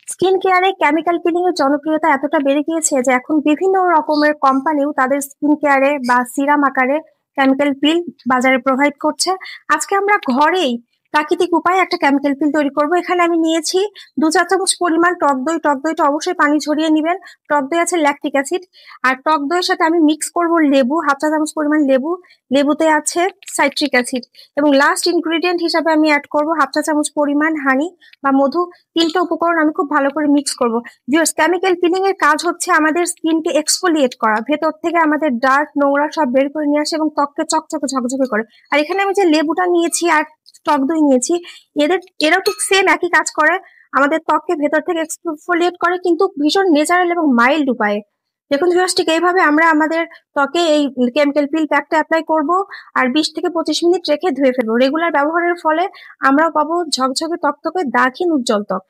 Skin কেয়ারে chemical peeling এর জনপ্রিয়তা এতটা বেড়ে গিয়েছে যে এখন বিভিন্ন রকমের কোম্পানিও তাদের স্কিন কেয়ারে বা সিরাম আকারে কেমিক্যাল পিল বাজারে প্রোভাইড করছে। আজকে আমরা ঘরেই প্রাকৃতিক উপায়ে একটা কেমিক্যাল পিল তৈরি করব। এখানে আমি নিয়েছি 2 চা চামচ পরিমাণ টক দই। টক দইটা অবশ্যই পানি ঝরিয়ে নিবেন। টক দই আছে ল্যাকটিক অ্যাসিড। আর টক দইয়ের সাথে আমি মিক্স করব লেবু, 1/2 চা চামচ পরিমাণ লেবু। লেবুতে আছে সাইট্রিক অ্যাসিড। এবং লাস্ট ইনগ্রিডিয়েন্ট হিসাবে আমি অ্যাড করব 1/2 চা চামচ পরিমাণ হানি বা মধু। 3টে উপকরণ আমি খুব ভালো করে মিক্স করব। ভিউয়ার্স, কেমিক্যাল পিলিং এর কাজ হচ্ছে আমাদের স্কিনকে এক্সফোলিয়েট করা, ভেতর থেকে আমাদের ডার্ট নোংরা সব বের করে নিয়ে আসে এবং ত্বককে চকচকে ঝকঝকে করে। আর এখানে আমি যে লেবুটা নিয়েছি আর টক দই নিয়েছি, এরাও ঠিক সেম একই কাজ করে, আমাদের ত্বককে ভেতর থেকে এক্সফোলিয়েট করে, কিন্তু ভীষণ ন্যাচারাল এবং মাইল্ড উপায়ে। দেখুন ভিউয়ার্স, ঠিক এইভাবে আমরা আমাদের ত্বকে এই কেমিক্যাল পিল প্যাকটা অ্যাপ্লাই করব আর 20 থেকে 25 মিনিট রেখে ধুয়ে ফেলবো। রেগুলার ব্যবহারের ফলে আমরাও পাবো ঝকঝকে তকতকে দাগহীন উজ্জ্বল ত্বক।